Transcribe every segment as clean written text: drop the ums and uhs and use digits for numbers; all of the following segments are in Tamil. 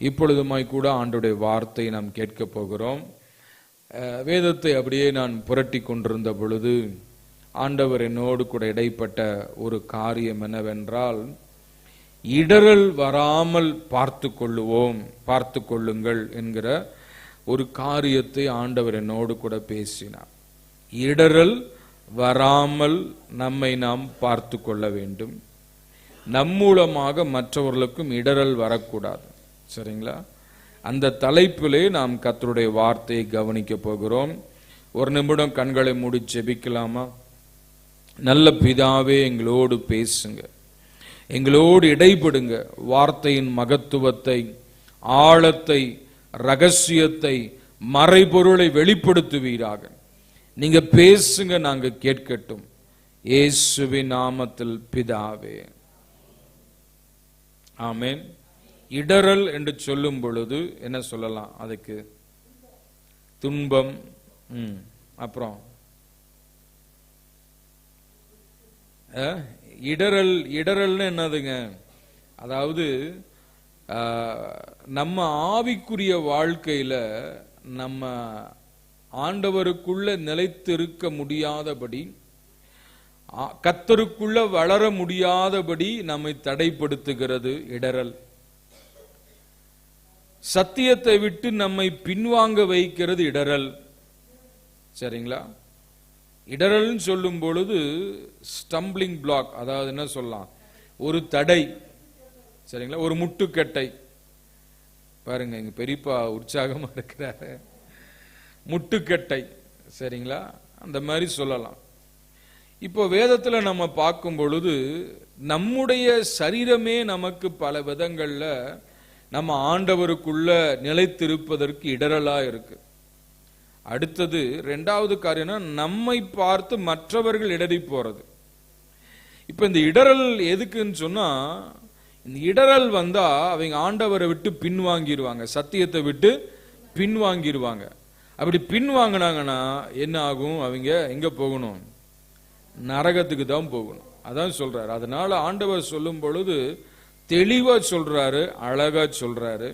இப்பொழுதுமாய் கூட ஆண்டவருடைய வார்த்தை நாம் கேட்க போகிறோம். வேதத்தை அப்படியே நான் புரட்டி கொண்டிருந்த பொழுது ஆண்டவர் என்னோடு கூட இடைப்பட்ட ஒரு காரியம் என்னவென்றால், இடரல் வராமல் பார்த்து கொள்ளுங்கள் என்கிற ஒரு காரியத்தை ஆண்டவர் என்னோடு கூட பேசினார். இடரல் வராமல் நம்மை நாம் பார்த்து கொள்ள வேண்டும். நம் மூலமாக மற்றவர்களுக்கும் இடரல் வரக்கூடாது. சரிங்களா? அந்த தலைப்பிலே நாம் கர்த்தருடைய வார்த்தையை கவனிக்க போகிறோம். ஒரு நிமிடம் கண்களை மூடி ஜெபிக்கலாமா? நல்ல பிதாவே, எங்களோடு பேசுங்க, எங்களோடு இடைபடுங்க. வார்த்தையின் மகத்துவத்தை, ஆழத்தை, ரகசியத்தை, மறைபொருளை வெளிப்படுத்துவீராக. நீங்க பேசுங்க, நாங்க கேட்கட்டும். இயேசுவின் நாமத்தில் பிதாவே, ஆமென். இடரல் என்று சொல்லும் பொழுது என்ன சொல்லலாம்? அதுக்கு துன்பம், அப்புறம் இடரல்னு என்னதுங்க? அதாவது நம்ம ஆவிக்குரிய வாழ்க்கையில நம்ம ஆண்டவருக்குள்ள நிலைத்திருக்க முடியாதபடி, கர்த்தருக்குள்ள வளர முடியாதபடி நம்மை தடைப்படுத்துகிறது இடரல். சத்தியத்தை விட்டு நம்மை பின்வாங்க வைக்கிறது இடரல். சரிங்களா? இடரல்னு சொல்லும் பொழுது ஸ்டம்பிளிங் பிளாக், அதாவது என்ன சொல்லலாம், ஒரு தடை. சரிங்களா? ஒரு முட்டுக்கட்டை. பாருங்க, இங்க பெரியப்பா உற்சாகமா இருக்கிறாரு. முட்டுக்கட்டை. சரிங்களா? அந்த மாதிரி சொல்லலாம். இப்போ வேதத்துல நம்ம பார்க்கும் பொழுது நம்முடைய சரீரமே நமக்கு பல விதங்கள்ல நம்ம ஆண்டவருக்குள்ள நிலைத்திருப்பதற்கு இடரலா இருக்கு. அடுத்தது இரண்டாவது காரியம், நம்மை பார்த்து மற்றவர்கள் இடறி போறது. இப்ப இந்த இடரல் எதுக்குன்னு சொன்னா, இந்த இடரல் வந்தா அவங்க ஆண்டவரை விட்டு பின்வாங்கிடுவாங்க, சத்தியத்தை விட்டு பின்வாங்கிடுவாங்க. அப்படி பின்வாங்கினாங்கன்னா என்ன ஆகும்? அவங்க எங்க போகணும்? நரகத்துக்கு தான் போகணும். அதான் சொல்றாரு. அதனால ஆண்டவர் சொல்லும் பொழுது தெளிவா சொல்றாரு, அழகா சொல்றாரு.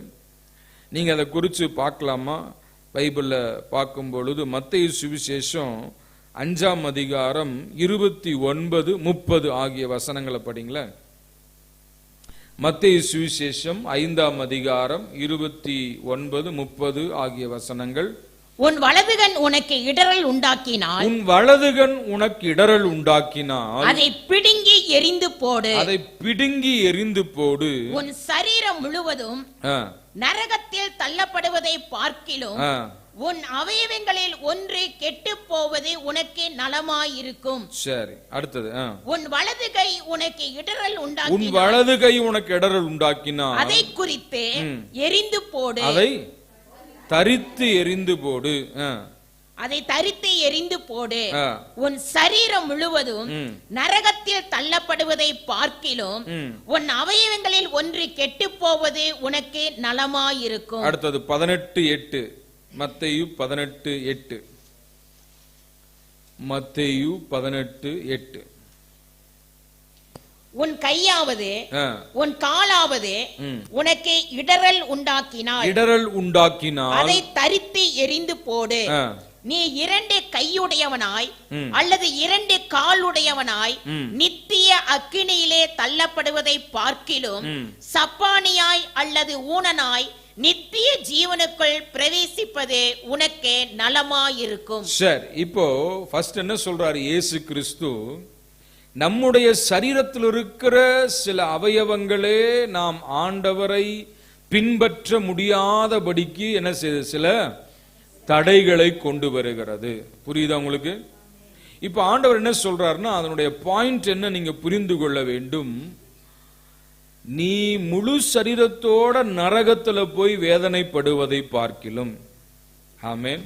நீங்க அதை குறிச்சு பார்க்கலாமா? பைபிள்ல பார்க்கும் பொழுது மத்தேயு சுவிசேஷம் 5ஆம் அதிகாரம் 29, 30 ஆகிய வசனங்களை படிங்களேன். மத்தேயு சுவிசேஷம் 5ஆம் அதிகாரம் 29, 30 ஆகிய வசனங்கள். உன் வலதுகன் உனக்கு இடரல் உண்டாக்கினால், உன் வலதுகன் உனக்கு இடரல் உண்டாக்கினால் அதை பிடுங்கி எறிந்து போடு. அதை பிடுங்கி எறிந்து போடு. உன் சரீரம் முழுவதும் நரகத்தில் தள்ளப்படுவதை பார்க்கிலும் உன் அவயவங்களில் ஒன்று கெட்டு போவது உனக்கு நலமாயிருக்கும். சரி, அடுத்தது. உன் வலது கை உனக்கு இடரல் உண்டாக்கினால், உன் வலது கை உனக்கு இடரல் உண்டாக்கினால் அதை குறித்து எறிந்து போடு. அதை தரித்து எறிந்து போடு. அதை தரித்து எறிந்து போடு. உன் சரீரம் முழுவதும் நரகத்தில் தள்ளப்படுவதை பார்க்கிலும் உன் அவயவங்களில் ஒன்று கெட்டு போவது உனக்கு நலமாயிருக்கும். அடுத்தது 18:8. மத்தேயு 18:8. மத்தேயு 18:8. உன் கையாவது உன் காலாவது உனக்கு இடரல் உண்டாக்கினால் அதை தரித்து எறிந்து போடு. நீ 2 கையுடையவனாய் அல்லது 2 காலுடையவனாய் நித்திய அக்கினியிலே தள்ளப்படுவதை பார்க்கிலும் சப்பானியாய் அல்லது ஊனனாய் நித்திய ஜீவனுக்குள் பிரவேசிப்பது உனக்கு நலமாயிருக்கும். சரி, இப்போ ஃபர்ஸ்ட் என்ன சொல்றாரு இயேசு கிறிஸ்து? நம்முடைய சரீரத்தில் இருக்கிற சில அவயவங்களே நாம் ஆண்டவரை பின்பற்ற முடியாதபடிக்கு என்ன செய்த சில தடைகளை கொண்டு வருகிறது. புரியுதா உங்களுக்கு? இப்ப ஆண்டவர் என்ன சொல்றாருன்னா, அதனுடைய பாயிண்ட் என்ன நீங்க புரிந்து கொள்ள வேண்டும். நீ முழு சரீரத்தோட நரகத்துல போய் வேதனைப்படுவதை பார்க்கிலும். ஆமென்.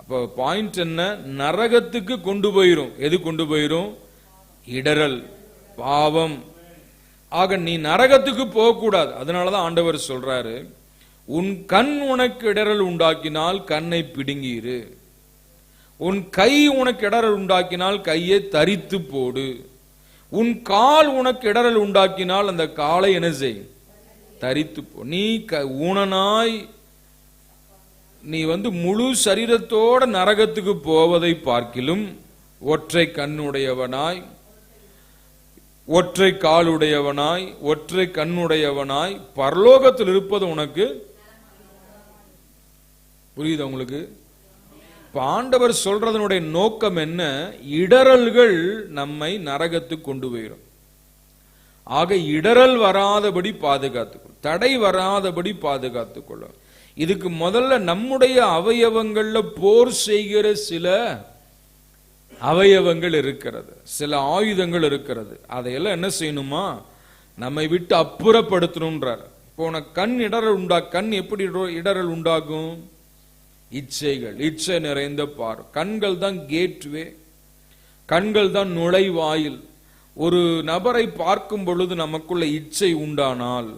அப்ப பாயிண்ட் என்ன? நரகத்துக்கு கொண்டு போயிரும். எது கொண்டு போயிரும்? இடரல், பாவம். ஆக நீ நரகத்துக்கு போக கூடாது. அதனாலதான் ஆண்டவர் சொல்றாரு, உன் கண் உனக்கு இடரல் உண்டாக்கினால் கண்ணை பிடுங்கிரு. உன் கை உனக்கு இடரல் உண்டாக்கினால் கையை தரித்து போடு. உன் கால் உனக்கு இடரல் உண்டாக்கினால் அந்த காலை என்ன செய்? தரித்து போ. நீ ஊனனாய் நீ முழு சரீரத்தோட நரகத்துக்கு போவதை பார்க்கிலும் ஒற்றை கண்ணுடையவனாய், ஒற்றை காலுடையவனாய், ஒற்றை கண்ணுடையவனாய் பரலோகத்தில் இருப்பது உனக்கு புரியுது உங்களுக்கு? ஆண்டவர் சொல்றதனுடைய நோக்கம் என்ன? இடறல்கள் நம்மை நரகத்துக்கு கொண்டு போயிடும். ஆக இடறல் வராதபடி பாதுகாத்துக்கொள், தடை வராதபடி பாதுகாத்துக்கொள்ள. இதுக்கு முதல்ல நம்முடைய அவயவங்கள்ல போர் செய்கிற சில அவயவங்கள் இருக்கிறது, சில ஆயுதங்கள் இருக்கிறது. அதையெல்லாம் என்ன செய்யணுமா? நம்மை விட்டு அப்புறப்படுத்தணும்ன்றார். இப்போ உனக்கு கண் இடறல் கண் எப்படி இடறல் உண்டாகும்? இச்சைகள், இச்சை நிறைந்த பார். கண்கள் தான் கேட்வே, கண்கள் தான் நுழைவாயில். ஒரு நபரை பார்க்கும் பொழுது நமக்குள்ள இச்சை உண்டானால்,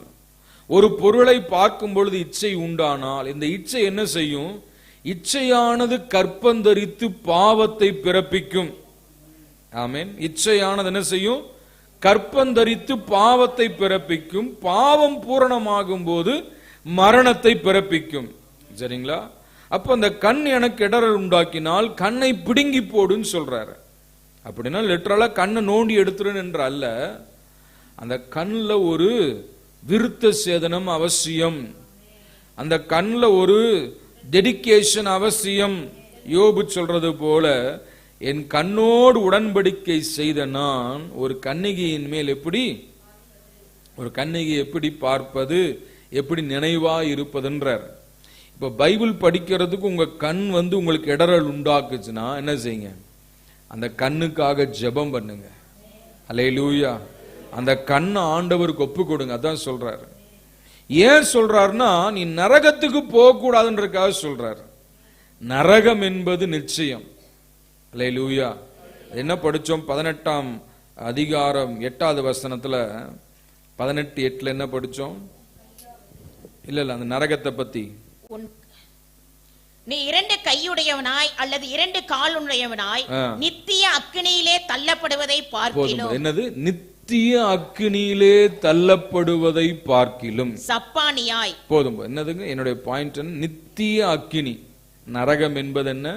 ஒரு பொருளை பார்க்கும் பொழுது இச்சை உண்டானால், இந்த இச்சை என்ன செய்யும்? இச்சையானது கற்பந்தரித்து பாவத்தை பிறப்பிக்கும். ஆமென். இச்சையானது என்ன செய்யும்? கற்பந்தரித்து பாவத்தை பிறப்பிக்கும். பாவம் பூரணமாகும் போது மரணத்தை பிறப்பிக்கும். சரிங்களா? அப்ப அந்த கண் எனக்கு இடறல் உண்டாக்கினால் கண்ணை பிடுங்கி போடுன்னு சொல்றாரு. அப்படின்னா லிட்டரலா கண்ணை நோண்டி எடுத்துருன்னு என்ற அல்ல, அந்த கண்ணில் ஒரு விருத்த சேதனம் அவசியம், அந்த கண்ணில் ஒரு டெடிகேஷன் அவசியம். யோபு சொல்றது போல, என் கண்ணோடு உடன்படிக்கை செய்த நான் ஒரு கன்னிகையின் மேல் எப்படி, ஒரு கன்னிகை எப்படி பார்ப்பது, எப்படி நினைவா இருப்பதுன்றார். இப்ப பைபிள் படிக்கிறதுக்கு உங்க கண் உங்களுக்கு இடறல் உண்டாக்குச்சுன்னா என்ன செய்யுங்க? அந்த கண்ணுக்காக ஜெபம் பண்ணுங்க. அல்லேலூயா. அந்த கண்ணை ஆண்டவருக்கு ஒப்பு கொடுங்க. அதான் சொல்றாரு. ஏன் சொல்றாருன்னா, நீ நரகத்துக்கு போக கூடாதுன்றதுக்காக சொல்றாரு. நரகம் என்பது நிச்சயம். அல்லேலூயா. என்ன படிச்சோம்? 18ஆம் அதிகாரம் 8வது வசனத்துல 18:8 என்ன படிச்சோம்? இல்ல அந்த நரகத்தை பத்தி. நீ 2 கையுடையவனாய் அல்லது 2 காலுடையவனாய் நித்திய அக்கினியிலே தள்ளப்படுவதை பார்க்கிலும். என்னது? நித்திய அக்கினியிலே தள்ளப்படுவதை பார்க்கிலும் சப்பானியாய். போதும். என்னதுங்க என்னுடைய பாயிண்ட்? நித்திய அக்கினி. நரகம் என்பது என்ன?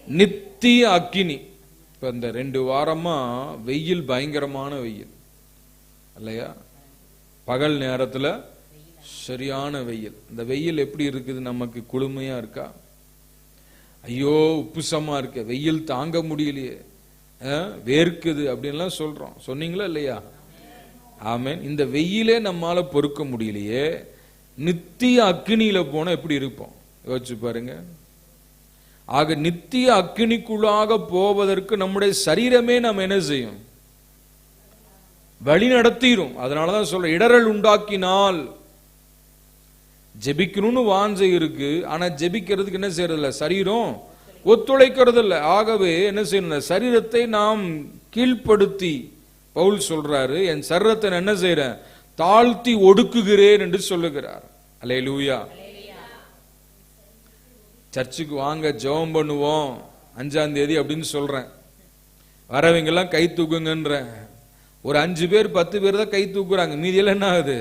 நித்திய அக்கினி. இப்ப இந்த 2 வாரமா வெயில், பயங்கரமான வெயில் இல்லையா? பகல் நேரத்துல சரியான வெயில். இந்த வெயில் எப்படி இருக்குது? நமக்கு குளுமையா இருக்கா? ஐயோ உப்புசமா இருக்கு, வெயில் தாங்க முடியலையே, வேர்க்குது அப்படின்லாம் சொல்றோம். சொன்னீங்களா இல்லையா? ஆமென். இந்த வெயிலே நம்மால பொறுக்க முடியலையே, நித்திய அக்கினியில போனா எப்படி இருப்போம்? யோசிச்சு பாருங்க. ஆக நித்திய அக்கினிக்குள்ளாக போவதற்கு நம்முடைய சரீரமே நம்ம என்ன செய்யும்? வழி நடத்திரும். அதனாலதான் சொல்ற, இடறல் உண்டாக்கினால். ஜெபிக்கணும்னு வாஞ்சை இருக்கு, ஆனா ஜெபிக்கிறதுக்கு என்ன செய்யறது இல்ல, சரீரம் ஒத்துழைக்கிறது இல்ல. ஆகவே என்ன செய்யணும்? சரீரத்தை நாம் கீழ்ப்படுத்தி, பவுல் சொல்றாரு, என் சரீரத்தை என்ன செய்யறேன்? தாழ்த்தி ஒடுக்குகிறேன் என்று சொல்லுகிறார். அல்லேலூயா. சர்ச்சுக்கு வாங்க, ஜெபம் பண்ணுவோம் 5ஆம் தேதி அப்படின்னு சொல்றேன். வரவங்க எல்லாம் கை தூக்குங்கன்ற. ஒரு 5 பேர் 10 பேர் தான் கை தூக்குறாங்க, மீதியெல்லாம் என்ன ஆகுது?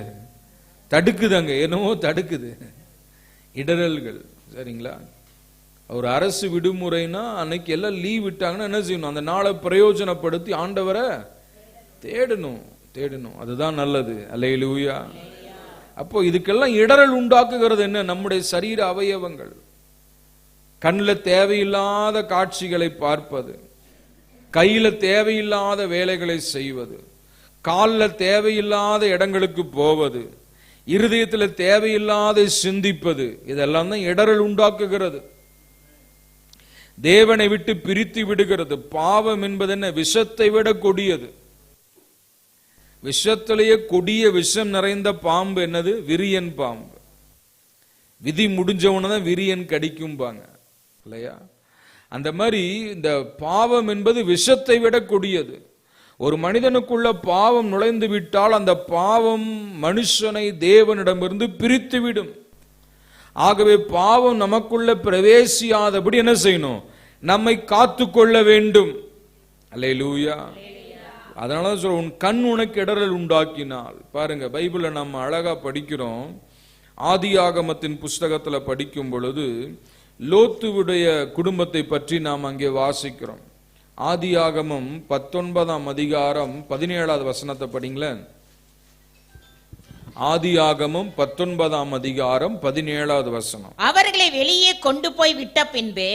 தடுக்குதாங்க, என்னவோ தடுக்குது. இடரல்கள். சரிங்களா? ஒரு அரசு விடுமுறைனா அன்னைக்கு எல்லாம் லீவ் விட்டாங்கன்னா என்ன செய்யணும்? அந்த நாளை பிரயோஜனப்படுத்தி ஆண்டவரை தேடணும். அதுதான் நல்லது. அல்லேலூயா. அப்போ இதுக்கெல்லாம் இடரல் உண்டாக்குகிறது என்ன? நம்முடைய சரீர அவயவங்கள். கண்ணில் தேவையில்லாத காட்சிகளை பார்ப்பது, கையில தேவையில்லாத வேலைகளை செய்வது, காலில் தேவையில்லாத இடங்களுக்கு போவது, இருதயத்தில் தேவையில்லாத சிந்திப்பது, இதெல்லாம் தான் இடரல் உண்டாக்குகிறது, தேவனை விட்டு பிரித்து விடுகிறது. பாவம் என்பது என்ன? விஷத்தை விட கொடியது. விஷத்திலேயே கொடிய விஷம் நிறைந்த பாம்பு என்னது? விரியன் பாம்பு. விதி முடிஞ்சவனதான் விரியன் கடிக்கும்பாங்க இல்லையா? அந்த மாதிரி இந்த பாவம் என்பது விஷத்தை விட கொடியது. ஒரு மனிதனுக்குள்ள பாவம் நுழைந்து விட்டால் அந்த பாவம் மனுஷனை தேவனிடமிருந்து பிரித்து விடும். ஆகவே பாவம் நமக்குள்ள பிரவேசியாதபடி என்ன செய்யணும்? நம்மை காத்து கொள்ள வேண்டும். அல்லேலூயா. அதனாலதான் சொல்ற, உன் கண் உனக்கு இடரல் உண்டாக்கினால். பாருங்க, பைபிளை நம்ம அழகா படிக்கிறோம். ஆதியாகமத்தின் புஸ்தகத்துல படிக்கும் பொழுது லோத்துவுடைய குடும்பத்தை பற்றி நாம் அங்கே வாசிக்கிறோம். ஆதியாகமம் 19ஆம் அதிகாரம் 17வது வசனத்தை படிங்களேன். ஆதியாகமம் 19ஆம் அதிகாரம் 17வது வசனம். அவர்களை வெளியே கொண்டு போய் விட்ட பின்பு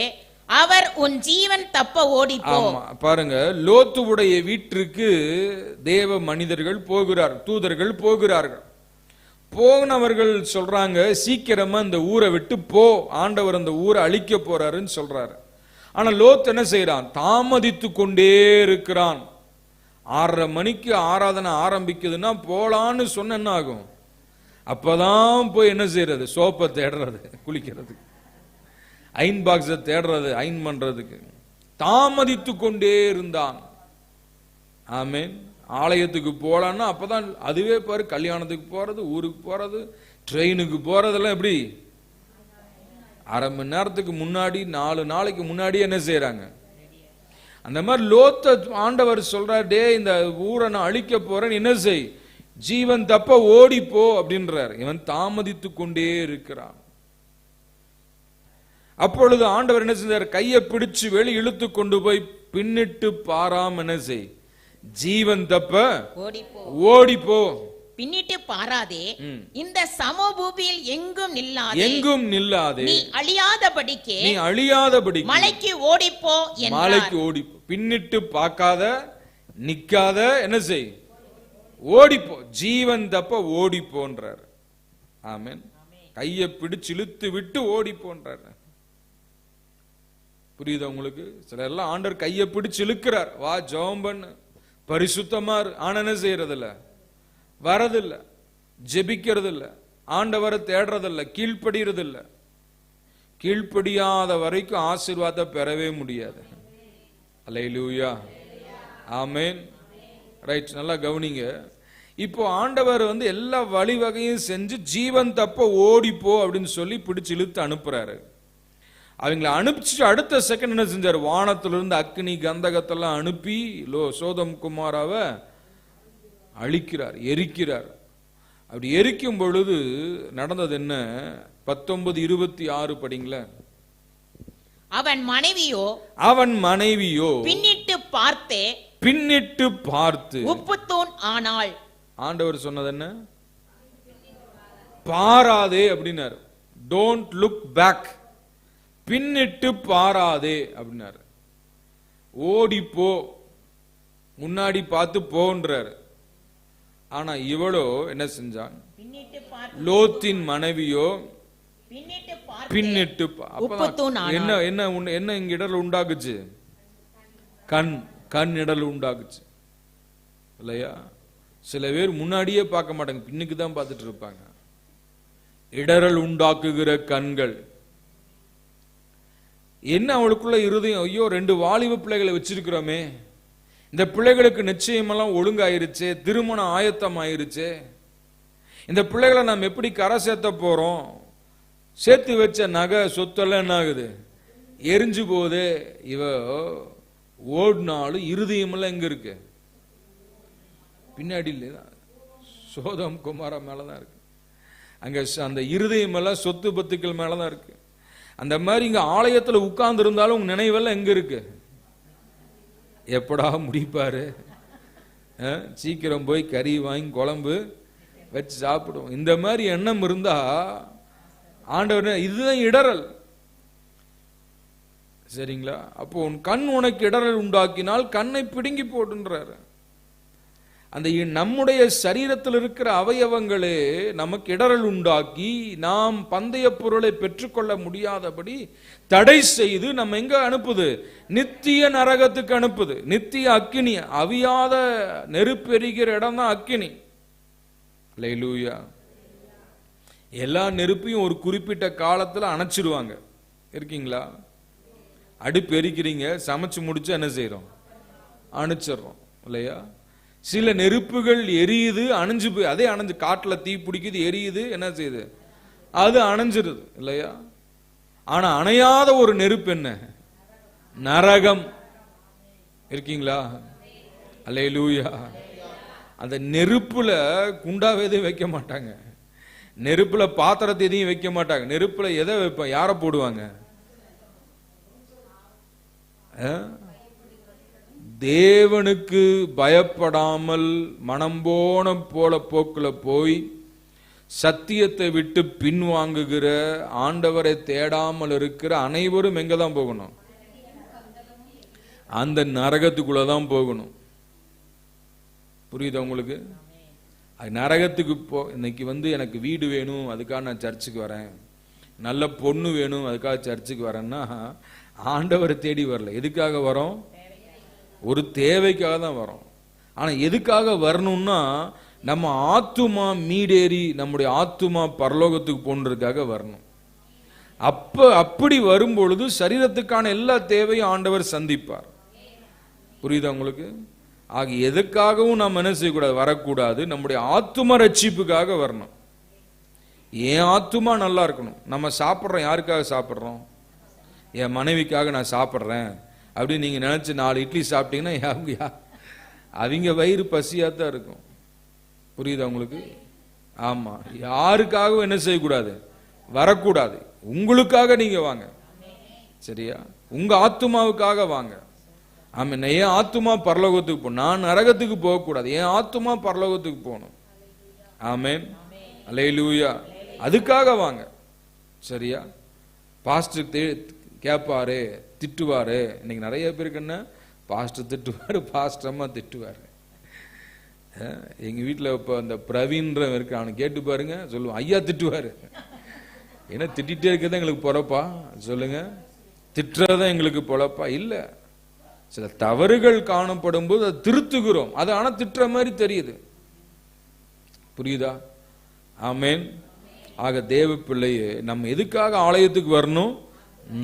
அவர் உன் ஜீவன் தப்ப ஓடிப்போ. பாருங்க, லோத்துவுடைய வீட்டிற்கு தேவ மனிதர்கள் போகிறார், தூதர்கள் போகிறார்கள். போனவர்கள் சொல்றாங்க, சீக்கிரமா இந்த ஊரை விட்டு போ, ஆண்டவர் அந்த ஊரை அழிக்க போறாருன்னு சொல்றாரு. ஆனா லோத் என்ன செய்யறான்? தாமதித்து கொண்டே இருக்கிறான். 6:30 மணிக்கு ஆராதனை ஆரம்பிக்குதுன்னா போலான்னு சொன்ன என்ன ஆகும்? அப்பதான் போய் என்ன செய்யறது? சோப்பை தேடுறது, குளிக்கிறதுக்கு, அயன் பாக்ஸை தேடுறது, அயன் பண்றதுக்கு. தாமதித்து கொண்டே இருந்தான். ஆமேன். ஆலயத்துக்கு போலான்னா அப்பதான், அதுவே பாரு, கல்யாணத்துக்கு போறது, ஊருக்கு போறது, ட்ரெயினுக்கு போறதெல்லாம் எப்படி? அரை மணி நேரத்துக்கு முன்னாடி, 4 நாளைக்கு முன்னாடி என்ன செய்யறாங்க? அந்த மாதிரி லோத்த ஆண்டவர் சொல்றார், டே இந்த ஊரை நான் அழிக்க போறேன், என்ன செய்? ஜீவன் தப்ப ஓடிப்போ அப்படின்றார். இவன் தாமதித்து கொண்டே இருக்கிறான். அப்பொழுது ஆண்டவர் என்ன செஞ்சார்? கையை பிடிச்சு வெளி இழுத்து கொண்டு போய் பின்னிட்டு பாராம என்ன செய்? ஜீவன் தப்ப ஓடிப்போ. பின்னிட்டு பாராதே, இந்த சமபூமியில் எங்கும் நில்லாதே, நீ அழியாதபடிக்கு மலைக்கு ஓடிப்போ என்றார். மலைக்கு ஓடிப்போ. பின்னிட்டு பார்க்காத, நிக்காத, என்ன செய்? ஓடிப்போ. ஜீவன் தப்ப ஓடிப்போன்றார். ஆமென். கையை பிடிச்சு இழுத்து விட்டு ஓடிப்போன்றார். புரியுதா உங்களுக்கு? சில எல்லாம் ஆண்டவர் கையை பிடிச்சு இழுக்கிறார், வா ஜெபம் பண்ணு, பரிசுத்தமா. ஆனா என்ன செய்யறதில்ல? வரதில்ல, ஜெபிக்கிறது இல்ல, ஆண்டவரை தேடுறதில்ல, கீழ்ப்படிறதில்ல. கீழ்ப்படியாத வரைக்கும் ஆசீர்வாதத்தை பெறவே முடியாது. அல்லேலூயா, ஆமென். ரைட், நல்லா கவனிங்க. இப்போ ஆண்டவர் எல்லா வழிவகையும் செஞ்சு ஜீவன் தப்ப ஓடிப்போ அப்படின்னு சொல்லி பிடிச்சு இழுத்து அனுப்புறாரு. அவங்களை அனுப்பிச்சு அடுத்த செகண்ட் என்ன செஞ்சார்? வானத்திலிருந்து அக்னி கந்தகத்தெல்லாம் அனுப்பி சோதம் குமாராவை அழிக்கிறார், எரிக்கிறார். அப்படி எரிக்கும் பொழுது நடந்தது என்ன? 19:26 படிங்களேன். அவன் மனைவியோ பின்னிட்டு பார்த்து உப்புத்தூண் ஆனாள். ஆண்டவர் சொன்னது என்ன? பாராதே அப்படின்னாரு. Don't look back. பின்னிட்டு பாராதே அப்படின்னாரு. ஓடிப்போ, முன்னாடி பார்த்து போன்றாரு. ஆனா இவளோ என்ன செஞ்சான்? லோத்தின் மனைவியோ பின்னிட்டு என்ன இங்க இடல் உண்டாக்குச்சு? கண் இடல் உண்டாக்குச்சு இல்லையா? சில பேர் முன்னாடியே பார்க்க மாட்டாங்க, பின்னுக்கு தான் பார்த்துட்டு இருப்பாங்க. இடரல் உண்டாக்குகிற கண்கள். என்ன அவளுக்குள்ள இருதயம்? ஐயோ, 2 வாலிப பிள்ளைகளை வச்சிருக்கிறோமே, இந்த பிள்ளைகளுக்கு நிச்சயமெல்லாம் ஒழுங்காயிருச்சே, திருமணம் ஆயத்தம் ஆயிருச்சே, இந்த பிள்ளைகளை நாம் எப்படி கரை சேர்த்த போறோம்? சேர்த்து வச்ச நகை சொத்தெல்லாம் என்ன ஆகுது? எரிஞ்சு போகுது. இவ ஓடினாலும் இருதயமெல்லாம் எங்க இருக்கு? பின்னாடி இல்லையா? சோதம் குமாரா மேலதான் இருக்கு. அங்க அந்த இருதயம் எல்லாம் சொத்து பத்துக்கள் மேலதான் இருக்கு. அந்த மாதிரி இங்க ஆலயத்துல உட்கார்ந்து இருந்தாலும் உங்க நினைவெல்லாம் எங்க இருக்கு? எப்படா முடிப்பாரு, சீக்கிரம் போய் கறி வாங்கி குழம்பு வச்சு சாப்பிடுவோம். இந்த மாதிரி எண்ணம் இருந்தா ஆண்டவர், இதுதான் இடரல். சரிங்களா? அப்போ உன் கண் உனக்கு இடரல் உண்டாக்கினால் கண்ணை பிடுங்கி போடுன்றாரு. அந்த நம்முடைய சரீரத்தில் இருக்கிற அவயவங்களே நமக்கு இடரல் உண்டாக்கி நாம் பந்தய பொருளை பெற்றுக்கொள்ள முடியாதபடி தடை செய்து நம்ம எங்க அனுப்புது? நித்திய நரகத்துக்கு அனுப்புது. நித்திய அக்கினி, அவியாத நெருப்பெரிகிற இடம் தான் அக்கினி. அல்லேலூயா. எல்லா நெருப்பையும் ஒரு குறிப்பிட்ட காலத்துல அணைச்சிருவாங்க. இருக்கீங்களா? அடுப்பு எரிக்கிறீங்க, சமைச்சு முடிச்சு என்ன செய்யறோம்? அணைச்சிடறோம் இல்லையா? சில நெருப்புகள் எரியுது, அணைஞ்சு போய் அதே அணைஞ்சு, காட்டுல தீ பிடிக்குது, எரியுது, என்ன செய்யுது? அது அணைஞ்சிருது இல்லையா? ஆனா அணையாத ஒரு நெருப்பு என்ன? நரகம். இருக்கீங்களா? அல்லேலூயா. அந்த நெருப்புல குண்டாவே எதையும் வைக்க மாட்டாங்க, நெருப்புல பாத்திரத்தை எதையும் வைக்க மாட்டாங்க. நெருப்புல எதை வைப்ப, யார போடுவாங்க? தேவனுக்கு பயப்படாமல் மனம் போன போல போக்குல போய் சத்தியத்தை விட்டு பின்வாங்குகிற, ஆண்டவரை தேடாமல் இருக்கிற அனைவரும் எங்க தான் போகணும்? அந்த நரகத்துக்குள்ளதான் போகணும். புரியுதா உங்களுக்கு? நரகத்துக்கு இன்னைக்கு எனக்கு வீடு வேணும், அதுக்காக நான் சர்ச்சுக்கு வரேன், நல்ல பொண்ணு வேணும், அதுக்காக சர்ச்சுக்கு வரேன்னா ஆண்டவரை தேடி வரல. எதுக்காக வரோம்? ஒரு தேவைக்காக தான் வரோம். ஆனா எதுக்காக வரணும்னா, நம்ம ஆத்துமா மீடேறி நம்முடைய ஆத்துமா பரலோகத்துக்கு போன்றதுக்காக வரணும். அப்படி வரும் பொழுது சரீரத்துக்கான எல்லா தேவையும் ஆண்டவர் சந்திப்பார். புரியுதா உங்களுக்கு? ஆக எதுக்காகவும் நாம் என்ன செய்யக்கூடாது? வரக்கூடாது. நம்முடைய ஆத்தும ரட்சிப்புக்காக வரணும். என் ஆத்துமா நல்லா இருக்கணும். நம்ம சாப்பிட்றோம், யாருக்காக சாப்பிட்றோம்? என் மனைவிக்காக நான் சாப்பிட்றேன் அப்படின்னு நீங்க நினைச்சு 4 இட்லி சாப்பிட்டீங்கன்னா அவங்க வயிறு பசியாத்தான் இருக்கும். புரியுதா உங்களுக்கு? ஆமா, யாருக்காகவும் என்ன செய்யக்கூடாது? வரக்கூடாது. உங்களுக்காக நீங்க வாங்க, சரியா? உங்க ஆத்துமாவுக்காக வாங்க. ஆமா, என் ஆத்துமா பரலோகத்துக்கு போகணும், நான் நரகத்துக்கு போகக்கூடாது, என் ஆத்துமா பரலோகத்துக்கு போகணும். ஆமென், அல்லேலூயா. அதுக்காக வாங்க, சரியா? பாஸ்டர் கேட்பாரு, திட்டுவாரு. இன்னைக்கு நிறைய பேருக்கு என்ன, பாஸ்டர் திட்டுவாரு, பாஸ்டர் அம்மா திட்டுவாரு. எங்க வீட்டில் இப்போ அந்த பிரவீன்ற இருக்கு, அவனு கேட்டு பாருங்க, சொல்லுவான் ஐயா திட்டுவாரு. ஏன்னா திட்டிகிட்டே இருக்கிறது எங்களுக்கு பொழப்பா? சொல்லுங்க, திட்டுறதான் எங்களுக்கு பொழப்பா? இல்லை. சில தவறுகள் காணப்படும் போது அதை திருத்துகிறோம், அது ஆனா திட்டுற மாதிரி தெரியுது. புரியுதா? ஆமென். ஆக தேவ பிள்ளையே, நம்ம எதுக்காக ஆலயத்துக்கு வரணும்?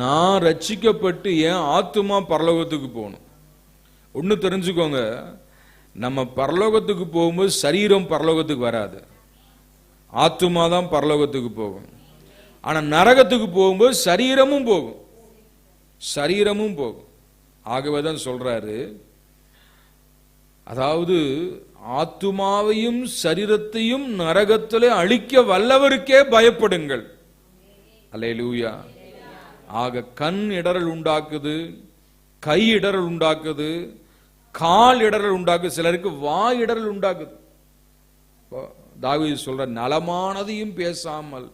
நான் ரட்சிக்கப்பட்டு என் ஆத்துமா பரலோகத்துக்கு போகணும். ஒண்ணு தெரிஞ்சுக்கோங்க, நம்ம பரலோகத்துக்கு போகும்போது சரீரம் பரலோகத்துக்கு வராது, ஆத்துமா தான் பரலோகத்துக்கு போகும். ஆனா நரகத்துக்கு போகும்போது சரீரமும் போகும், சரீரமும் போகும். ஆகவேதான் சொல்றாரு, அதாவது ஆத்துமாவையும் சரீரத்தையும் நரகத்திலே அழிக்க வல்லவருக்கே பயப்படுங்கள். அல்லேலூயா. ஆக கண் இடறல் உண்டாக்குது, கை இடறல் உண்டாக்குது, கால் இடறல் உண்டாக்குது, சிலருக்கு வாய் இடறல் உண்டாக்குது. தாவீது சொல்ற, நலமானதையும் பேசாமல்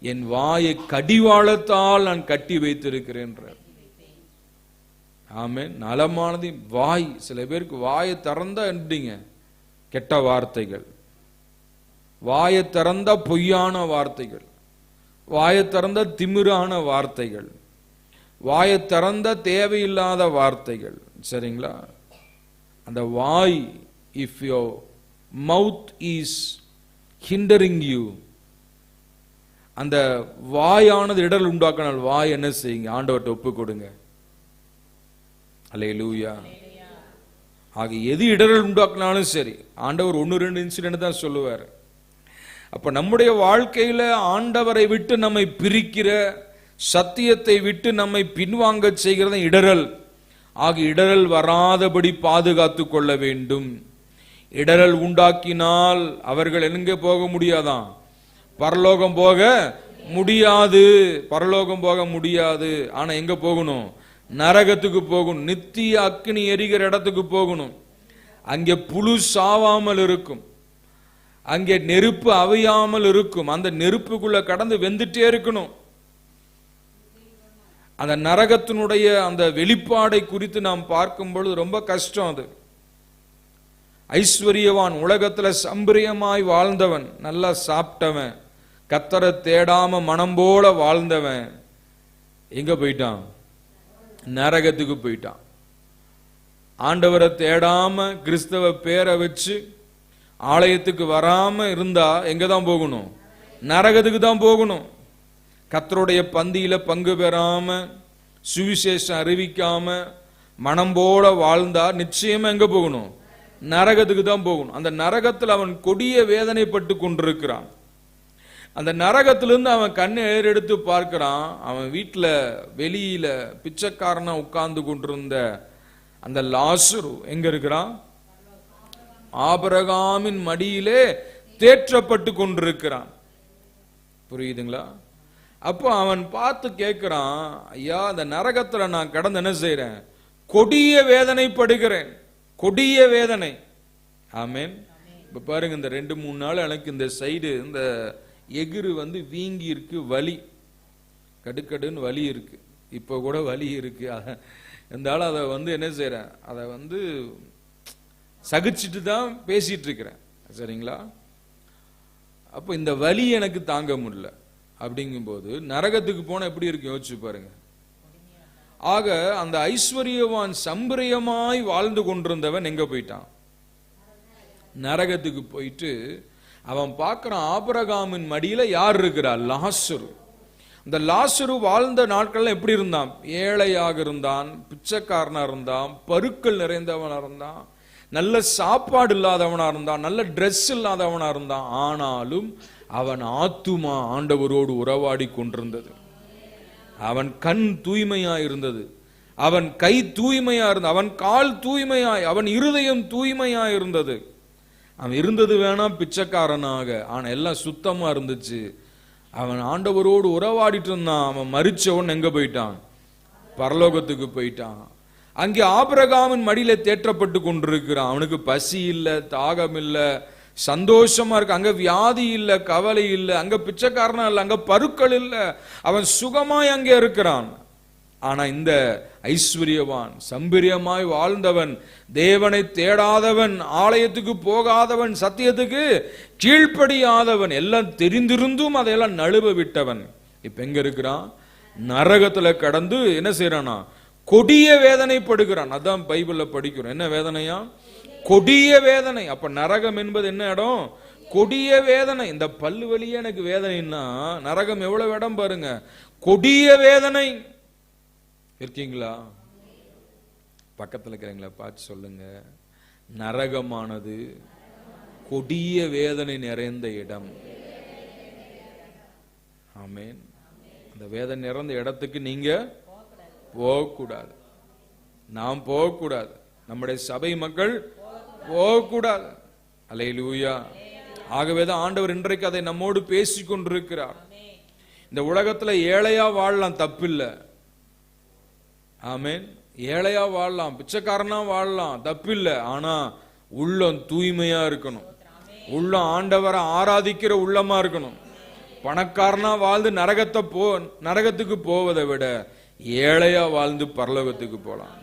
என் வாயை கடிவாளத்தால் நான் கட்டி வைத்திருக்கிறேன். ஆமென். நலமானது வாய். சில பேருக்கு வாயை திறந்தா என்னீங்க கெட்ட வார்த்தைகள், வாயை திறந்தா பொய்யான வார்த்தைகள், வாயை திறந்த திமிரான வார்த்தைகள், வாயை திறந்த தேவையில்லாத வார்த்தைகள். சரிங்களா? அந்த வாய், if your mouth is hindering you, அந்த வாயானது இடர் உண்டாக்கினால் வாய் என்ன செய்யுங்க? ஆண்டவர்கிட்ட ஒப்பு கொடுங்க. அல்லேலூயா. ஆக எது இடரல் உண்டாக்கினாலும் சரி, ஆண்டவர் 1-2 இன்சிடென்ட் தான் சொல்லுவார். அப்ப நம்முடைய வாழ்க்கையில ஆண்டவரை விட்டு நம்மை பிரிக்கிற, சத்தியத்தை விட்டு நம்மை பின்வாங்க செய்கிறத இடரல். ஆக இடரல் வராதபடி பாதுகாத்து கொள்ள வேண்டும். இடரல் உண்டாக்கினால் அவர்கள் எங்க போக முடியாதான்? பரலோகம் போக முடியாது, பரலோகம் போக முடியாது. ஆனா எங்க போகணும்? நரகத்துக்கு போகணும், நித்திய அக்கினி எரிகிற இடத்துக்கு போகணும். அங்கே புழு சாவாமல் இருக்கும், அங்கே நெருப்பு அவையாமல் இருக்கும், அந்த நெருப்புக்குள்ள கடந்து வெந்துட்டே இருக்கணும். அந்த நரகத்தினுடைய அந்த வெளிப்பாடை குறித்து நாம் பார்க்கும் பொழுது ரொம்ப கஷ்டம். அது ஐஸ்வர்யவான், உலகத்துல சம்பிரியமாய் வாழ்ந்தவன், நல்லா சாப்பிட்டவன், கர்த்தரை தேடாம மனம் போல வாழ்ந்தவன் எங்க போயிட்டான்? நரகத்துக்கு போயிட்டான். ஆண்டவரை தேடாம கிறிஸ்தவ பேரை வச்சு ஆலயத்துக்கு வராம இருந்தா எங்க தான் போகணும்? நரகத்துக்கு தான் போகணும். கர்த்தருடைய பந்தியில பங்கு பெறாம, சுவிசேஷம் அறிவிக்காம, மனம் போல வாழ்ந்தா நிச்சயமா எங்க போகணும்? நரகத்துக்கு தான் போகணும். அந்த நரகத்தில் அவன் கொடிய வேதனைப்பட்டு கொண்டிருக்கிறான். அந்த நரகத்திலிருந்து அவன் கண்ணை ஏறெடுத்து பார்க்கிறான். அவன் வீட்டில் வெளியில பிச்சைக்காரனா உட்கார்ந்து கொண்டிருந்த அந்த லாசரு எங்க இருக்கிறான்? ஆபிரகாமின் மடியிலே தேற்றப்பட்டு கொண்டிருக்கிறான். புரியுதுங்களா? அப்போ அவன் பார்த்து கேட்கிறான், ஐயா அந்த நரகத்துல நான் கடந்து என்ன செய்யறேன்? கொடிய வேதனைப்படுகிறேன், கொடிய வேதனை. ஆமென். இப்ப பாருங்க, இந்த 2-3 நாள் எனக்கு இந்த சைடு இந்த எகிறு வீங்கி இருக்கு, வலி, கடுக்கடுன்னு வலி இருக்கு, இப்ப கூட வலி இருக்கு. இருந்தாலும் அதை என்ன செய்யறேன்? அதை சகிச்சுட்டு தான் பேசிட்டு இருக்கிறேன். சரிங்களா? அப்ப இந்த வலி எனக்கு தாங்க முடியல. அப்படிங்கும்போது நரகத்துக்கு போன எப்படி இருக்கு யோசிச்சு பாருங்க. ஆக அந்த ஐஸ்வர்யவான் சம்பிரயமாய் வாழ்ந்து கொண்டிருந்தவன் எங்க போயிட்டான்? நரகத்துக்கு போயிட்டு அவன் பார்க்கிறான், ஆபிரகாமின் மடியில யார் இருக்கிறா? லாசரு. அந்த லாசரு வாழ்ந்த நாட்கள்ல எப்படி இருந்தான்? ஏழையாக இருந்தான், பிச்சைக்காரனா இருந்தான், பருக்கள் நிறைந்தவனா இருந்தான், நல்ல சாப்பாடு இல்லாதவனா இருந்தான், நல்ல ட்ரெஸ் இல்லாதவனா இருந்தான். ஆனாலும் அவன் ஆத்துமா ஆண்டவரோடு உறவாடி கொண்டிருந்தது. அவன் கண் தூய்மையா இருந்தது, அவன் கை தூய்மையா இருந்தது, அவன் கால் தூய்மையாய், அவன் இருதயம் தூய்மையா இருந்தது. அவன் இருந்தது வேணா பிச்சைக்காரனாக, ஆனா எல்லாம் சுத்தமா இருந்துச்சு. அவன் ஆண்டவரோடு உறவாடிட்டு இருந்தான். அவன் மரிச்சவன் எங்க போயிட்டான்? பரலோகத்துக்கு போயிட்டான். அங்கே ஆபிரகாமின் மடியில தேற்றப்பட்டு கொண்டிருக்கிறான். அவனுக்கு பசி இல்லை, தாகம் இல்லை, சந்தோஷமா இருக்கு. அங்க வியாதி இல்லை, கவலை இல்லை, அங்க பிச்சைக்காரனா இல்லை, அங்க பருக்கள் இல்லை, அவன் சுகமாய் அங்கே இருக்கிறான். ஆனா இந்த ஐஸ்வர்யவான் சம்பிரியமாய் வாழ்ந்தவன், தேவனை தேடாதவன், ஆலயத்துக்கு போகாதவன், சத்தியத்துக்கு கீழ்ப்படியாதவன், எல்லாம் தெரிந்திருந்தும் அதையெல்லாம் நழுவ விட்டவன் இப்ப எங்க இருக்கிறான்? நரகத்துல கடந்து என்ன செய்யறானா? கொடிய வேதனைப்படுகிறான். அதான் பைபிள்ல படிக்கிறோம். என்ன வேதனையா? கொடிய வேதனை. அப்ப நரகம் என்பது என்ன இடம்? கொடிய வேதனை. இந்த பல்லு வலியே எனக்கு வேதனைன்னா நரகம் எவ்வளவு இடம் பாருங்க. கொடிய வேதனை. இருக்கீங்களா? பக்கத்துல இருக்கிறீங்களா? பார்த்து சொல்லுங்க. நரகமானது கொடிய வேதனை நிறைந்த இடம். ஆமென். அந்த வேதனை நிறைந்த இடத்துக்கு நீங்க போகக்கூடாது, நாம் போகக்கூடாது, நம்முடைய சபை மக்கள் போகக்கூடாது. அல்லேலூயா. ஆகவேதான் ஆண்டவர் இன்றைக்கு அதை நம்மோடு பேசிக் கொண்டிருக்கிறார். இந்த உலகத்துல ஏழையா வாழலாம், தப்பில்லை. ஆமென். ஏழையா வாழலாம், பிச்சைக்காரனா வாழலாம், தப்பில்லை. ஆனா உள்ளம் தூய்மையா இருக்கணும், உள்ளம் ஆண்டவரை ஆராதிக்கிற உள்ளமா இருக்கணும். பணக்காரனா வாழ்ந்து நரகத்துக்கு போவதை விட ஏழையா வாழ்ந்து பரலோகத்துக்கு போலாம்.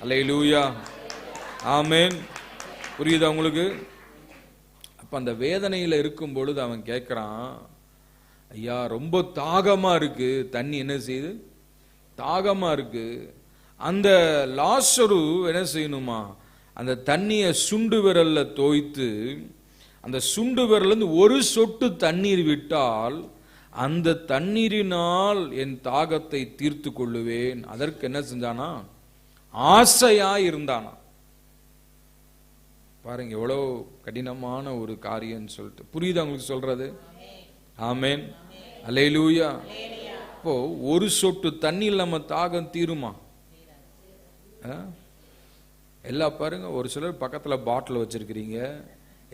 அல்லேலூயா. ஆமென். புரியுதா உங்களுக்கு? அப்ப அந்த வேதனையில இருக்கும் பொழுது அவன் கேட்கிறான், ஐயா ரொம்ப தாகமா இருக்கு, தண்ணி என்ன செய்யுது? தாகமா இருக்கு. அந்த லாசரு என்ன செய்யணுமா? அந்த தண்ணிய சுண்டு விரல்ல தோய்த்து, அந்த சுண்டு விரல்ல இருந்து ஒரு சொட்டு தண்ணீர் விட்டால் அந்த தண்ணீரினால் என் தாகத்தை தீர்த்து கொள்ளுவேன். அதற்கு என்ன செஞ்சானா? ஆசையா இருந்தானா. பாருங்க எவ்வளவு கடினமான ஒரு காரியம் சொல்லிட்டு. புரியுதா உங்களுக்கு சொல்றது? ஆமென். அல்லேலூயா. இப்போ ஒரு சொட்டு தண்ணியில் நம்ம தாகம் தீருமா? எல்லாம் பாருங்க. ஒரு சிலர் பக்கத்துல பாட்டில் வச்சிருக்கிறீங்க,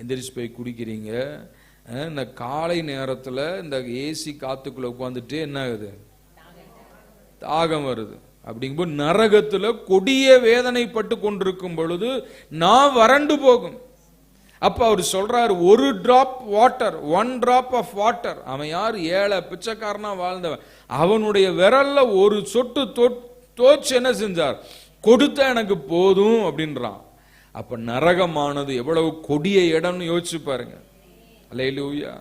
எந்திரிச்சு போய் குடிக்கிறீங்க. இந்த காலை நேரத்துல இந்த ஏசி காத்துக்குள்ள உட்காந்துட்டு என்ன ஆகுது? தாகம் வருது. அப்படிங்கும்போது நரகத்துல கொடிய வேதனைப்பட்டு கொண்டிருக்கும் பொழுது நான் வறண்டு போகும். அப்ப அவர் சொல்றாரு, ஒரு drop water, 1 drop of water. அவன் யார்? ஏழை பிச்சைக்காரனா வாழ்ந்தவன். அவனுடைய விரல்ல ஒரு சொட்டு தோச்சு என்ன செஞ்சார்? கொடுத்த எனக்கு போதும் அப்படின்றான். அப்ப நரகமானது எவ்வளவு கொடிய இடம்னு யோசிச்சு பாருங்க. அல்லேலூயா.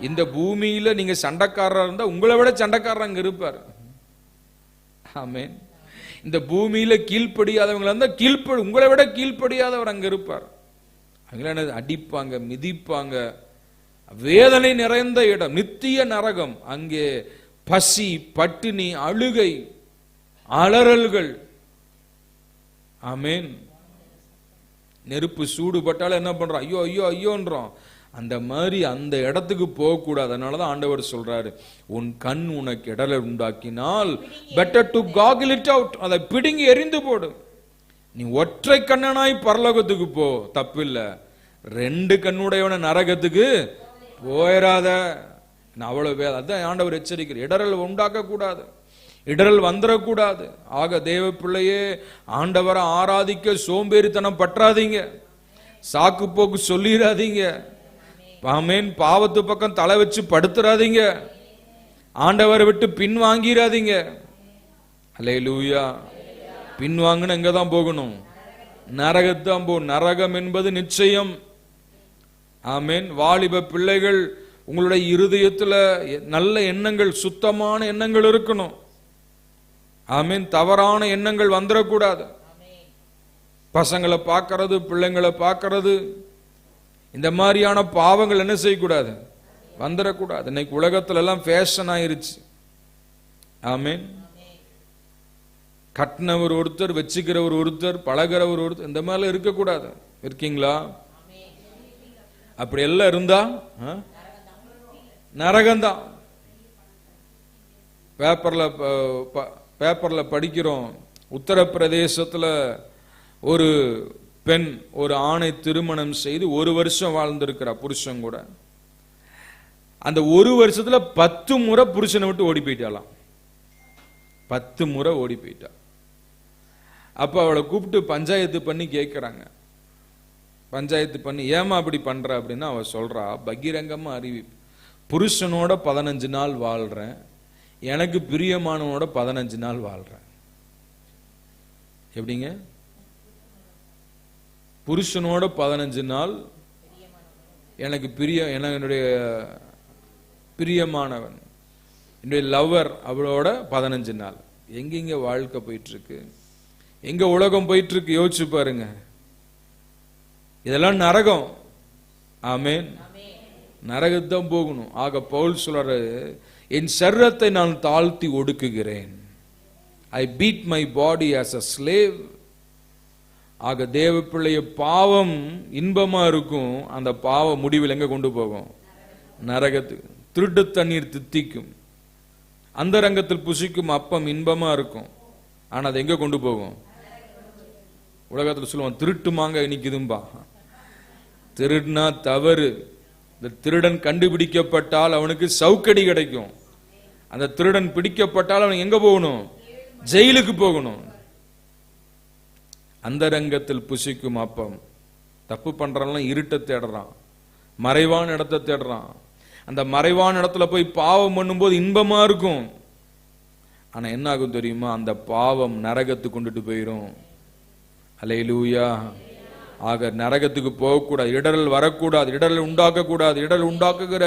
இந்த பூமியில நீங்க சண்டைக்காரரா இருந்தா உங்களை விட சண்டைக்காரர் அங்க இருப்பார். ஆமென். இந்த பூமியில கீழ்ப்படியாதவங்களா இருந்தா உங்களை விட கீழ்ப்படியாதவர் அங்க இருப்பார். அங்கே அடிப்பாங்க, மிதிப்பாங்க. வேதனை நிறைந்த இடம், நித்திய நரகம். அங்கே பசி, பட்டினி, அழுகை, அலறல்கள். ஆமென். நெருப்பு சூடுபட்டால என்ன பண்றோம்? ஐயோ ஐயோ ஐயோன்றோம். அந்த மாதிரி அந்த இடத்துக்கு போகக்கூடாது. அதனாலதான் ஆண்டவர் சொல்றாரு, உன் கண் உனக்கு இடலை உண்டாக்கினால் better to goggle it out. அதை பிடுங்கி எரிந்து போடு. நீ ஒற்றை கண்ணனாய் பரலோகத்துக்கு போ, தப்பில்லை. 2 கண்ணுடையவன நரகத்துக்கு போயிடாத. அவ்வளவு அதான் ஆண்டவர் எச்சரிக்கிறார். இடரல் உண்டாக்க கூடாது, இடரல் வந்துடக்கூடாது. ஆக தேவ பிள்ளையே, ஆண்டவரை ஆராதிக்க சோம்பேறித்தனம் பற்றாதீங்க, சாக்கு போக்கு சொல்லிடாதீங்க, ஆமென், பாவத்து பக்கம் தலை வச்சு படுத்துறாதீங்க, ஆண்டவரை விட்டு பின் வாங்கிடாதீங்க. அல்லேலூயா. பின் வாங்கின எங்க தான் போகணும்? நரகத்தான் போ. நரகம் என்பது நிச்சயம். ஆமென். வாலிப பிள்ளைகள், உங்களுடைய இருதயத்துல நல்ல எண்ணங்கள், சுத்தமான எண்ணங்கள் இருக்கணும். ஆமென். தவறான எண்ணங்கள் வந்துடக்கூடாது. பசங்களை பார்க்கறது, பிள்ளைங்களை பார்க்கறது, இந்த மாதிரியான பாவங்கள் என்ன செய்யக்கூடாது? வந்துடக்கூடாது. இன்னைக்கு உலகத்துல எல்லாம் ஃபேஷன் ஆயிருச்சு. ஆமென். கட்டினவர் ஒருத்தர், வச்சுக்கிறவர் ஒருத்தர், பழகிறவர் ஒருத்தர், இந்த மாதிரி இருக்கக்கூடாது. இருக்கீங்களா? அப்படி எல்லாம் இருந்தா நரகம்தான். பேப்பர்ல படிக்கிறோம், உத்தரப்பிரதேசத்துல ஒரு பெண் ஒரு ஆணை திருமணம் செய்து 1 வருஷம் வாழ்ந்திருக்கிறா புருஷன் கூட. அந்த 1 வருஷத்துல 10 முறை புருஷனை விட்டு ஓடி போயிட்டாலாம். 10 முறை ஓடி போயிட்டா. அப்ப அவளை கூப்பிட்டு பஞ்சாயத்து பண்ணி கேட்கிறாங்க. பஞ்சாயத்து பண்ணி, ஏமா அப்படி பண்ற அப்படின்னா அவ சொல்றா, பகிரங்கமா அறிவிப்பு, புருஷனோட 15 நாள் வாழ்றேன், எனக்கு பிரியமானவனோட 15 நாள் வாழ்றேன். எப்படிங்க? புருஷனோட 15 நாள், எனக்கு என்னுடைய பிரியமானவன், என்னுடைய லவர், அவளோட 15 நாள். எங்கெங்க வாழ்க்கை போயிட்டு இருக்கு? எங்க உலகம் போயிட்டு இருக்கு? யோசிச்சு பாருங்க. இதெல்லாம் நரகம். ஆமென். நரகத்தான் போகணும். ஆக பவுல் சொல்றாரு, என் சரீரத்தை நான் தாழ்த்தி ஒடுக்குகிறேன். I beat my body as a slave. ஆக தேவ பிள்ளைய பாவம் இன்பமா இருக்கும், அந்த பாவ முடிவில் எங்க கொண்டு போகும்? நரகத்துக்கு. திருட்டு தண்ணீர் தித்திக்கும், அந்த ரங்கத்தில் புசிக்கும் அப்பம் இன்பமா இருக்கும், ஆனா அது எங்க கொண்டு போகும்? உலகத்தில் சொல்லுவான், திருட்டு மாங்க இனிக்குதும்பா. திருடுனா தவறு. இந்த திருடன் கண்டுபிடிக்கப்பட்டால் அவனுக்கு சவுக்கடி கிடைக்கும். அந்த திருடன் பிடிக்கப்பட்டால் அவன் எங்க போகணும்? ஜெயிலுக்கு போகணும். அந்த ரங்கத்தில் புசிக்கும் அப்பம். தப்பு பண்றான், இருட்ட தேடுறான், மறைவான இடத்தை தேடுறான். அந்த மறைவான இடத்துல போய் பாவம் பண்ணும்போது இன்பமா இருக்கும், ஆனா என்ன ஆகும் தெரியுமா? அந்த பாவம் நரகத்துக்கு கொண்டுட்டு போயிரும். அல்லேலூயா. ஆக நரகத்துக்கு போகக்கூடாது, இடரல் வரக்கூடாது, இடரல் உண்டாக்க கூடாது. இடரல் உண்டாக்குகிற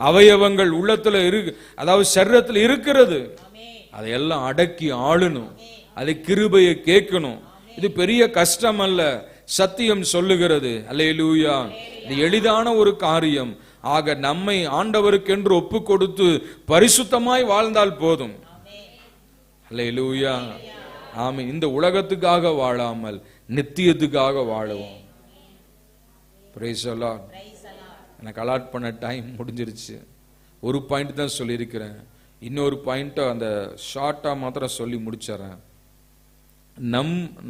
அவயவங்கள் உள்ளத்துல இருக்கு, அதாவது சரீரத்தில் இருக்கிறது, அதையெல்லாம் அடக்கி ஆளணும். அதை கிருபையை கேட்கணும். இது பெரிய கஷ்டம் அல்ல, சத்தியம் சொல்லுகிறது. அல்லேலூயா. இது எளிதான ஒரு காரியம். ஆக நம்மை ஆண்டவருக்கென்று ஒப்பு கொடுத்து பரிசுத்தமாய் வாழ்ந்தால் போதும். அல்லேலூயா. ஆமென். இந்த உலகத்துக்காக வாழாமல் நித்தியத்துக்காக வாழுவோம். Praise the Lord. எனக்கு அலாட் பண்ண டைம் முடிஞ்சிருச்சு. ஒரு பாயிண்ட் தான் சொல்லியிருக்கிறேன், இன்னொரு பாயிண்ட் அந்த ஷார்ட்டா மாத்திரம் சொல்லி முடிச்சிடறேன்.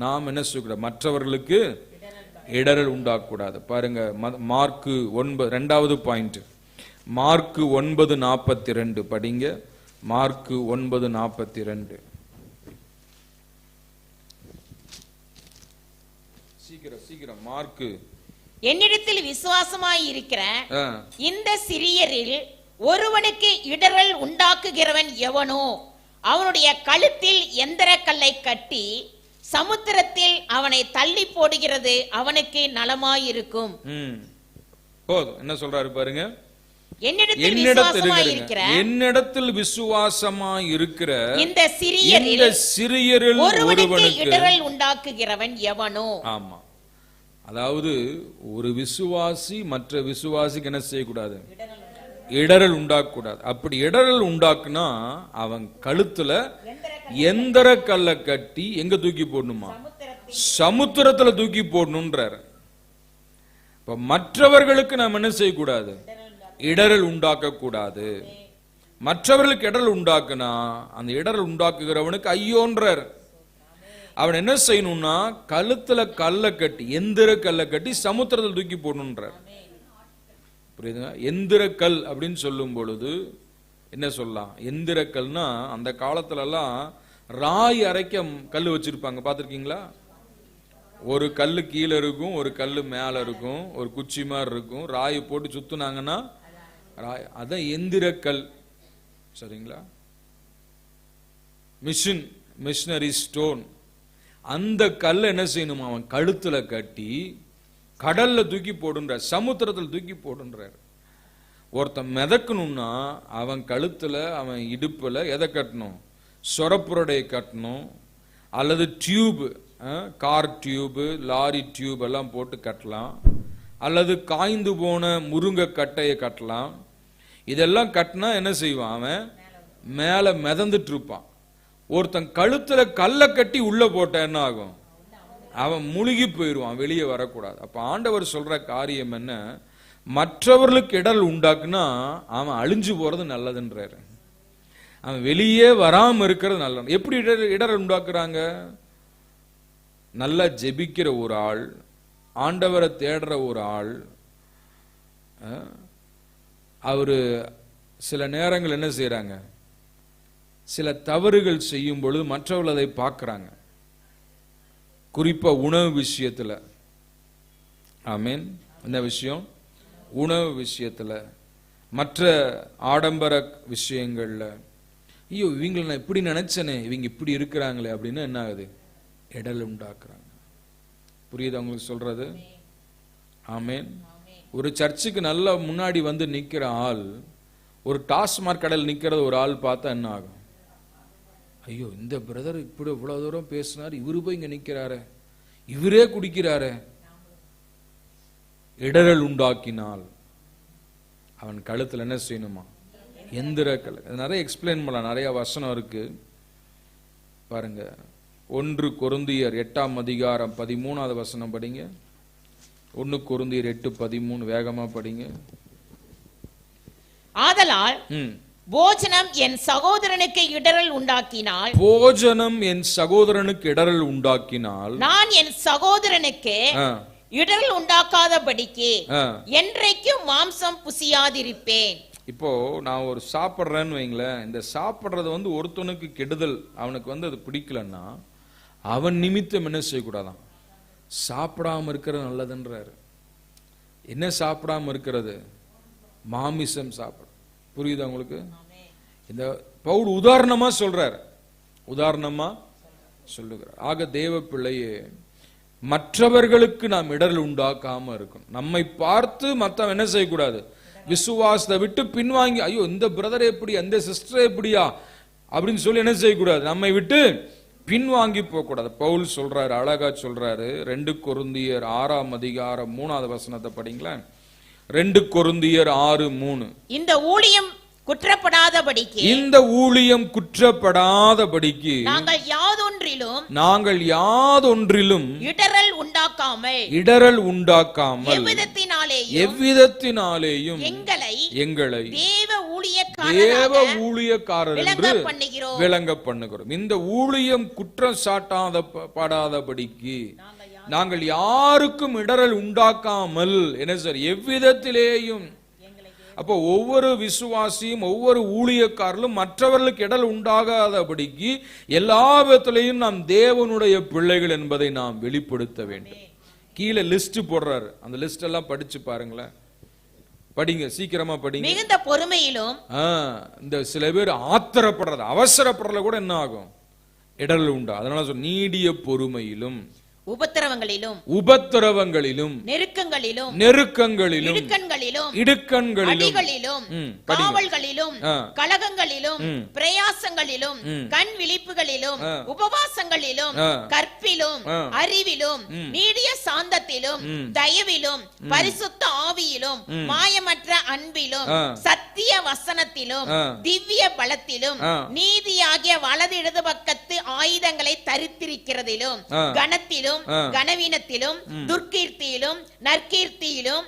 நாம் என்ன சொல்கிறோம்? மற்றவர்களுக்கு இடரல் உண்டாக்கூடாது. பாருங்க, மார்க்கு 9, 2வது பாயிண்ட், மார்க்கு 9:42 படிங்க. மார்க்கு 9:42. சீக்கிரம் மார்க்கு. என்னிடத்தில் விசுவாசமாய் இருக்கிற இந்த சிறியரில் ஒருவனுக்கு இடரல் உண்டாக்குகிறவன் எவனோ அவனுடைய கழுத்தில் எந்திர கல்லை கட்டி சமுத்திரத்தில் அவனை தள்ளி போடுகிறது அவனுக்கு நலமாயிருக்கும். போதும். என்ன சொல்றாரு பாருங்க, என்னிடத்தில் விசுவாசமாய் இருக்கிற இந்த சிறியரில் ஒருவனுக்கு இடரல் உண்டாக்குகிறவன் எவனோ. ஆமா, அதாவது ஒரு விசுவாசி மற்ற விசுவாசிக்கு என்ன செய்யக்கூடாது? இடரல் உண்டாக்கூடாது. அப்படி இடரல் உண்டாக்குனா அவன் கழுத்துல எந்திர கல்லை கட்டி எங்க தூக்கி போடணுமா? சமுத்திரத்துல தூக்கி போடணும்ன்றார். இப்ப மற்றவர்களுக்கு நாம் என்ன செய்யக்கூடாது? இடரல் உண்டாக்க கூடாது. மற்றவர்களுக்கு இடரல் உண்டாக்குனா அந்த இடரல் உண்டாக்குகிறவனுக்கு ஐயோன்றார். அவன் என்ன செய்யணும்னா கழுத்துல கல்லை கட்டி, எந்திர கல்லை கட்டி சமுத்திரத்தில் தூக்கி போடணுன்றார். புரியுதுங்க? எந்திர கல் அப்படின்னு சொல்லும் பொழுது என்ன சொல்லலாம்? எந்திர கல்னா அந்த காலத்துல எல்லாம் ராய் அரைக்க கல் வச்சிருப்பாங்க, பார்த்திருக்கீங்களா? ஒரு கல்லு கீழே இருக்கும், ஒரு கல்லு மேல இருக்கும், ஒரு குச்சி மாதிரி இருக்கும், ராய் போட்டு சுத்துனாங்கன்னா ராய், அதான் எந்திர கல். சரிங்களா? Machinery stone. அந்த கல்லை என்ன செய்யணும்? அவன் கழுத்துல கட்டி கடல்ல தூக்கி போடுன்றார், சமுத்திரத்தில் தூக்கி போடுன்றார். ஒருத்தன் மிதக்கணும்னா அவன் கழுத்துல, அவன் இடுப்புல எதை கட்டணும்? சொரப்புரடை கட்டணும், அல்லது tube, car tube, lorry tube எல்லாம் போட்டு கட்டலாம், அல்லது காய்ந்து போன முருங்கை கட்டையை கட்டலாம். இதெல்லாம் கட்டினா என்ன செய்வான்? அவன் மேல மிதந்துட்டு இருப்பான். ஒருத்தன் கழுத்துல கல்லை கட்டி உள்ள போட்ட என்ன ஆகும்? அவன் முழுகி போயிடுவான், வெளியே வரக்கூடாது. அப்ப ஆண்டவர் சொல்ற காரியம் என்ன? மற்றவர்களுக்கு இடர் உண்டாக்குனா அவன் அழிஞ்சு போறது நல்லதுன்றாரு. அவன் வெளியே வராம இருக்கிறது நல்லது. எப்படி இடர் உண்டாக்குறாங்க? நல்லா ஜெபிக்கிற ஒரு ஆள், ஆண்டவரை தேடுற ஒரு ஆள், அவரு சில நேரங்கள் என்ன செய்யறாங்க? சில தவறுகள் செய்யும் பொழுது மற்றவர்கள் அதை பார்க்கிறாங்க. குறிப்பா உணவு விஷயத்துல. ஆமீன். என்ன விஷயம்? உணவு விஷயத்துல, மற்ற ஆடம்பர விஷயங்கள்ல, ஐயோ இவங்களை நான் இப்படி நினைச்சனே, இவங்க இப்படி இருக்கிறாங்களே அப்படின்னு என்ன ஆகுது? இடல் உண்டாக்குறாங்க. புரியுது உங்களுக்கு சொல்றது? ஆமீன். ஒரு சர்ச்சுக்கு நல்லா முன்னாடி வந்து நிக்கிற ஆள் ஒரு டாஸ்மார்க் கடையில் நிக்கிறது ஒரு ஆள் பார்த்தா என்ன ஆகும்? ஐயோ இந்த பிரதர் இப்படி இவ்வளவு தூரம் பேசினார், இவரு போய் இங்க நிக்கிறாரு, இவரே குடிக்கிறாரு. இடரல் உண்டாக்கினால் அவன் கழுத்துல என்ன செய்யணுமா? எந்திர கல். நிறைய எக்ஸ்பிளைன் பண்ணலாம், நிறைய வசனம் இருக்கு பாருங்க. 1 கொரிந்தியர் 8:13 வசனம் படிங்க. 1 கொரிந்தியர் 8:13 வேகமா படிங்க. ஆதலால் போஜனம் என் சகோதரனுக்கு இடரல் உண்டாக்கினால், போஜனம் என் சகோதரனுக்கு இடரல் உண்டாக்கினால், நான் என் சகோதரனுக்கு இடரல் உண்டாக்காதபடிக்கு என்றைக்கும் மாம்சம் புசியாதிருப்பேன். இப்போ நான் ஒரு சாப்பிட்றேன்னு வைங்களேன், இந்த சாப்பிட்றது வந்து ஒருத்தனுக்கு கெடுதல், அவனுக்கு வந்து அது பிடிக்கலன்னா அவன் நிமித்தம் என்ன செய்யக்கூடாதான்? சாப்பிடாம இருக்கிறது நல்லதுன்றாரு. என்ன சாப்பிடாம இருக்கிறது? மாமிசம் சாப்பிட. புரியுதா உங்களுக்கு? இந்த பவுல் உதாரணமா சொல்றார், உதாரணமா சொல்லுகிறார். ஆக தேவ பிள்ளையே, மற்றவர்களுக்கு நாம் இடரல் உண்டாக்காம இருக்கணும். நம்மை பார்த்து மற்றவன் என்ன செய்யக்கூடாது? விசுவாசத்தை விட்டு பின்வாங்கி, ஐயோ இந்த பிரதர் எப்படியா, இந்த சிஸ்டர் எப்படியா அப்படின்னு சொல்லி என்ன செய்யக்கூடாது? நம்மை விட்டு பின்வாங்கி போக கூடாது. பவுல் சொல்றாரு, அழகா சொல்றாரு. 2 கொரிந்தியர் 6:3 வசனத்தை படிங்களேன். 2 கொரிந்தியர் 6:3. இந்த ஊழியம் குற்றப்படாதபடிக்கு, இந்த ஊழியம் குற்றப்படாதபடிக்கு நாங்கள் யாதொன்றிலும் இடரல் உண்டாக்காமல் எவ்விதத்தினாலேயும் எங்களை தேவ ஊழியக்காரர் என்று விளங்க பண்ணுகிறோம். இந்த ஊழியம் குற்றம் சாட்டாதபடிக்கு நாங்கள் யாருக்கும் இடரல் உண்டாக்காமல் என்ன சார்? எவ்விதத்திலேயும். அப்போ ஒவ்வொரு விசுவாசியும் ஒவ்வொரு ஊழியக்காரர்களும் மற்றவர்களுக்கு இடல் உண்டாகாதபடிக்கு எல்லா விதத்திலையும் நாம் தேவனுடைய பிள்ளைகள் என்பதை நாம் வெளிப்படுத்த வேண்டும். கீழே லிஸ்ட் போடுறாரு, அந்த லிஸ்ட் எல்லாம் படிச்சு பாருங்களேன். படிங்க, சீக்கிரமா படிங்க. மிகுந்த பொறுமையிலும், இந்த சில பேர் ஆத்திரப்படுறது, அவசரப்படுறதுல கூட என்ன ஆகும்? இடல் உண்டா. அதனால சொல்ல, நீடிய பொறுமையிலும், உபத்திரவங்களிலும், நெருக்கங்களிலும், இடுக்கண்களிலும், காவல்களிலும், கலகங்களிலும், பிரயாசங்களிலும், கண் விழிப்புகளிலும், உபவாசங்களிலும், கற்பிலும், அறிவிலும், நீடிய சாந்தத்திலும், தயவிலும், பரிசுத்த ஆவியிலும், மாயமற்ற அன்பிலும், சத்திய வசனத்திலும், திவ்ய பலத்திலும், நீதியாகிய வலது இடது பக்கத்து ஆயுதங்களை தரித்திருக்கிறதிலும், கனத்திலும், கனவீனத்திலும், துர்க்கீர்த்தியிலும், நற்கீர்த்தியிலும்,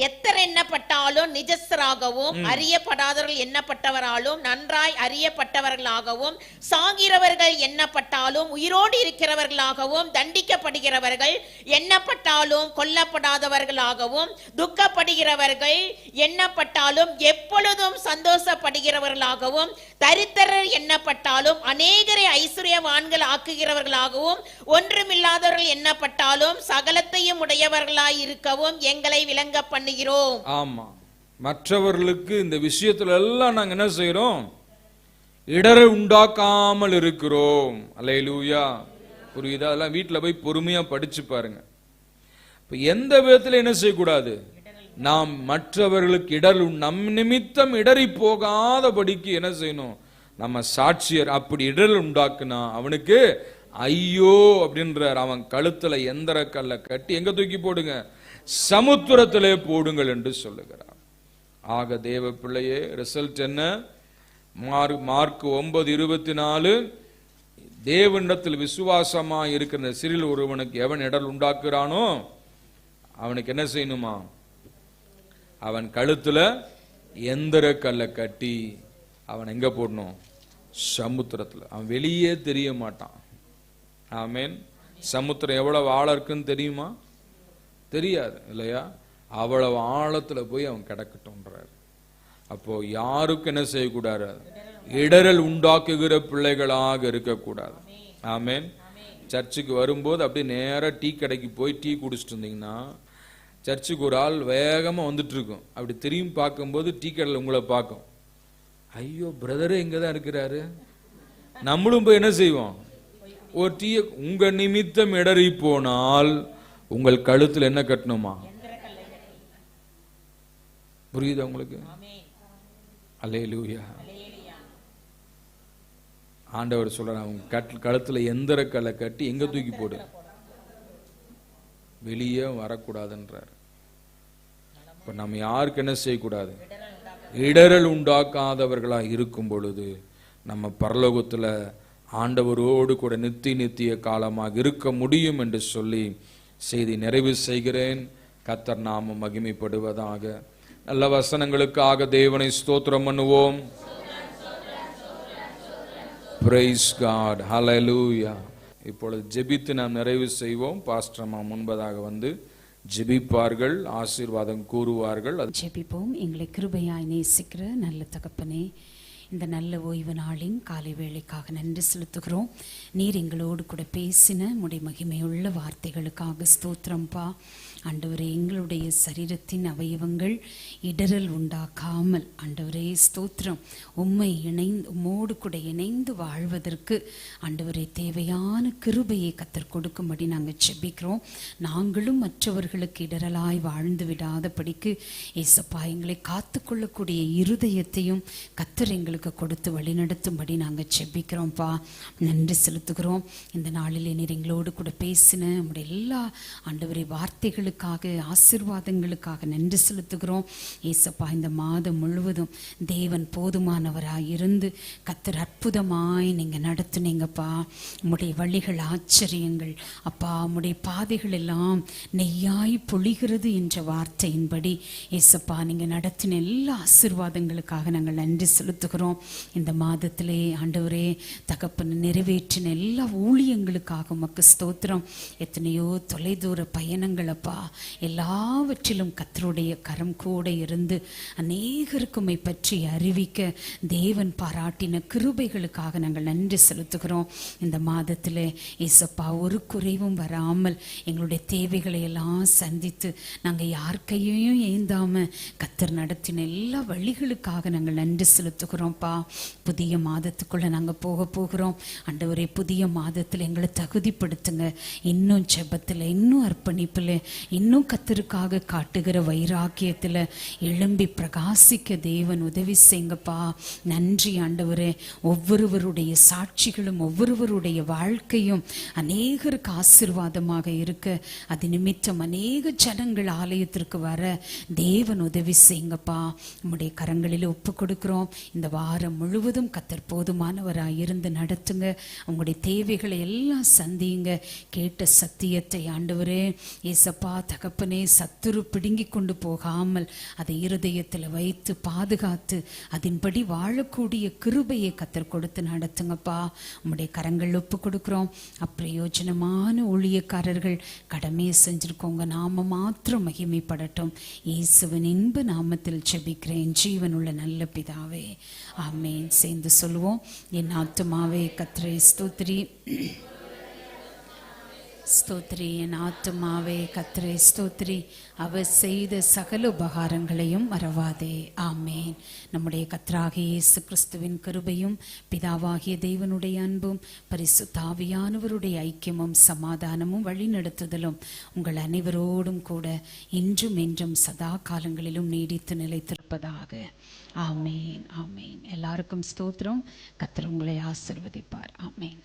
எத்தர் எண்ணப்பட்டாலும் நிஜஸ்தராகவும் அறியப்படாதவர்கள் எண்ணப்பட்டவராலும் நன்றாய் அறியப்பட்டவர்களாகவும் சாகிறவர்கள் எண்ணப்பட்டாலும் உயிரோடு இருக்கிறவர்களாகவும் தண்டிக்கப்படுகிறவர்கள் எண்ணப்பட்டாலும் கொல்லப்படாதவர்களாகவும் துக்கப்படுகிறவர்கள் எண்ணப்பட்டாலும் எப்பொழுதும் சந்தோஷப்படுகிறவர்களாகவும் தரித்திரர் எண்ணப்பட்டாலும் அநேகரை ஐஸ்வர்யவான்கள் ஆக்குகிறவர்களாகவும் ஒன்றுமில்லாதவர்கள் எண்ணப்பட்டாலும் சகலத்தையும் உடையவர்களாய் இருக்கவும் எங்களை விளங்க பண்ணுகிறோம். ஆமா, மற்றவர்களுக்கு இந்த விஷயத்துல எல்லாம் நாங்க என்ன செய்யறோம்? இடரை உண்டாக்காமல் இருக்கிறோம். அல்லேலூயா. புரியுதா? அதெல்லாம் வீட்டுல போய் பொறுமையா படிச்சு பாருங்க. இப்ப எந்த விதத்துல என்ன செய்யக்கூடாது? நாம் மற்றவர்களுக்கு நம் நிமித்தம் இடறி போகாதபடிக்கு என்ன செய்யணும்? நம்ம சாட்சியர். அப்படி இடர் உண்டாக்குனா அவனுக்கு ஐயோ அப்படின்றார். அவன் கழுத்துல எந்திர கல்ல கட்டி எங்க தூக்கி போடுங்க? சமுத்திரத்திலே போடுங்கள் என்று சொல்லுகிறார். ஆக தேவ பிள்ளையே, ரிசல்ட் என்ன? மார்க் 9:24, தேவனிடத்தில் விசுவாசமா இருக்கிற சிறில் ஒருவனுக்கு எவன் இடர் உண்டாக்குறானோ அவனுக்கு என்ன செய்யணுமா? அவன் கழுத்துல எந்திர கல்ல கட்டி அவன் எங்க போடணும்? சமுத்திரத்துல. அவன் வெளியே தெரிய மாட்டான். ஆமேன். சமுத்திரம் எவ்வளவு ஆழம் இருக்குன்னு தெரியுமா? தெரியாது இல்லையா? அவ்வளவு ஆழத்துல போய் அவன் கிடக்கட்டும்ன்றார். அப்போ யாருக்கும் என்ன செய்யக்கூடாது? இடரல் உண்டாக்குகிற பிள்ளைகளாக இருக்கக்கூடாது. ஆமேன். சர்ச்சுக்கு வரும்போது அப்படியே நேரா டீ கடைக்கு போய் டீ குடிச்சிட்டு இருந்தீங்கன்னா சர்ச்சுக்கு ஒரு ஆள் வேகமா வந்துட்டு இருக்கும். அப்படி திரும்பி பார்க்கும்போது டீ கடையில் உங்களை பார்க்கும். ஐயோ, பிரதரே இங்கதான் இருக்கிறாரு. நம்மளும் போய் என்ன செய்வோம்? ஒரு டீ. உங்க நிமித்தம் இடறி போனால் உங்கள் கழுத்துல என்ன கட்டணுமா? புரியுதா உங்களுக்கு? அல்லேலூயா. ஆண்டவர் சொல்றார், அவங்க கழுத்துல எந்திர கல்லை கட்டி எங்க தூக்கி போடு? வெளியே வரக்கூடாதுன்றார். இப்ப நம்ம யாருக்கு என்ன செய்யக்கூடாது? இடரல் உண்டாக்காதவர்களா இருக்கும் பொழுது நம்ம பரலோகத்துல ஆண்டவரோடு கூட நித்திய காலமாக இருக்க முடியும் என்று சொல்லி செய்தி நிறைவு செய்கிறேன். கர்த்தர் நாமம் மகிமைப்படுவதாக. நல்ல வசனங்களுக்காக தேவனை ஸ்தோத்திரம் பண்ணுவோம். Praise God. ஹல்லேலூயா. இப்பொழுது ஜெபித்து நாம் நிறைவு செய்வோம். பாஸ்டர் அம்மா முன்பதாக வந்து ஜெபிப்பார்கள், ஆசீர்வாதம் கூறுவார்கள். ஜெபிப்போம். எங்களை கிருபையாய் நேசிக்கிற நல்ல தகப்பனே, இந்த நல்ல ஓய்வு நாளின் காலை வேளைக்காக நன்றி செலுத்துகிறோம். நீர் எங்களோடு கூட பேசின உம்முடைய மகிமையுள்ள வார்த்தைகளுக்காக ஸ்தோத்திரம்பா. ஆண்டவரே, எங்களுடைய சரீரத்தின் அவயவங்கள் இடரல் உண்டாக்காமல் ஆண்டவரே ஸ்தோத்திரம், உம்மோடு கூட இணைந்து வாழ்வதற்கு ஆண்டவரே தேவையான கிருபையை கர்த்தர் கொடுக்கும்படி நாங்கள் ஜெபிக்கிறோம். நாங்களும் மற்றவர்களுக்கு இடரலாய் வாழ்ந்து விடாதபடிக்கு ஏசப்பா எங்களை காத்துக்கொள்ளக்கூடிய இருதயத்தையும் கர்த்தர் எங்களுக்கு கொடுத்து வழிநடத்தும்படி நாங்கள் ஜெபிக்கிறோம்ப்பா. நன்றி செலுத்துகிறோம். இந்த நாளில் நீர் எங்களோடு கூட பேசின நம்முடைய எல்லா ஆண்டவரே வார்த்தைகளுக்காக, ஆசீர்வாதங்களுக்காக நன்றி செலுத்துகிறோம். ஏசப்பா, இந்த மாதம் முழுவதும் தேவன் போதுமானவராய் இருந்து கர்த்தர் அற்புதமாய் நீங்க நடத்துனீங்கப்பா. உம்முடைய வழிகள் ஆச்சரியங்கள் அப்பா. உம்முடைய பாதைகள் எல்லாம் நெய்யாய் பொழிகிறது என்ற வார்த்தையின்படி ஏசப்பா நீங்க நடத்தின எல்லா ஆசீர்வாதங்களுக்காக நாங்கள் நன்றி செலுத்துகிறோம். இந்த மாதத்திலே ஆண்டவரே தகப்பன் நிறைவேற்றின எல்லா ஊழியங்களுக்காக உமக்கு ஸ்தோத்திரம். எத்தனையோ தொலைதூர பயணங்கள் அப்பா, எல்லாவற்றிலும் கர்த்தருடைய கரம் கூட இருந்து அநேகருக்குமை பற்றி அறிவிக்க தேவன் பாராட்டின கிருபைகளுக்காக நாங்கள் நன்றி செலுத்துகிறோம். இந்த மாதத்தில் ஏசப்பா ஒரு குறைவும் வராமல் எங்களுடைய தேவைகளை எல்லாம் சந்தித்து நாங்கள் யார் கையையும் ஏந்தாம கர்த்தர் நடத்தின எல்லா வழிகளுக்காக நாங்கள் நன்றி செலுத்துகிறோம்ப்பா. புதிய மாதத்துக்குள்ள நாங்கள் போகிறோம். ஆண்டவரே, புதிய மாதத்தில் எங்களை தகுதிப்படுத்துங்க. இன்னும் ஜெபத்தில், இன்னும் அர்ப்பணிப்பில், இன்னும் கர்த்தருக்காக காட்டுகிற வைராக்கியத்தில் எழும்பி பிரகாசிக்க தேவன் உதவி செய்யுங்கப்பா. நன்றி ஆண்டவரே. ஒவ்வொருவருடைய சாட்சிகளும் ஒவ்வொருவருடைய வாழ்க்கையும் அநேகருக்கு ஆசீர்வாதமாக இருக்க, அது நிமித்தம் அநேக ஜனங்கள் ஆலயத்திற்கு வர தேவன் உதவி செய்யுங்கப்பா. நம்முடைய கரங்களில் ஒப்பு கொடுக்கிறோம். இந்த வாரம் முழுவதும் கர்த்தர் போதுமானவராய் இருந்து நடத்துங்க. உங்களுடைய தேவைகளை எல்லாம் சந்தியுங்க. கேட்ட சத்தியத்தை ஆண்டவரே ஏசப்பா தகப்பனே, சத்துரு பிடுங்கி கொண்டு போகாமல் அதை இருதயத்தில் வைத்து பாதுகாத்து அதன்படி வாழக்கூடிய கிருபையை கத்தர் கொடுத்து நடத்துங்கப்பா. உம்முடைய கரங்கள் ஒப்பு கொடுக்குறோம். அப்பிரயோஜனமான ஊழியக்காரர்கள் கடமையை செஞ்சிருக்கோங்க. நாம மாத்திரம் மகிமைப்படட்டும். இயேசுவின் இன்ப நாமத்தில் ஜெபிக்கிறேன் ஜீவனுள்ள நல்ல பிதாவே, ஆமென். சேர்ந்து சொல்லுவோம். என் ஆத்துமாவே கர்த்தரை ஸ்தோத்திரி, ஸ்தோத்திரி. என் ஆத்துமாவே கர்த்தரை ஸ்தோத்திரி, அவர் செய்த சகல உபகாரங்களையும் மறவாதே. ஆமேன். நம்முடைய கர்த்தராகிய இயேசு கிறிஸ்துவின் கிருபையும் பிதாவாகிய தேவனுடைய அன்பும் பரிசுத்த ஆவியானவருடைய ஐக்கியமும் சமாதானமும் வழிநடத்துதலும் உங்கள் அனைவரோடும் கூட இன்றும் என்றும் சதா காலங்களிலும் நீடித்து நிலைத்திருப்பதாக. ஆமேன், ஆமேன். எல்லாருக்கும் ஸ்தோத்திரம். கர்த்தர் உங்களை ஆசீர்வதிப்பார். ஆமேன்.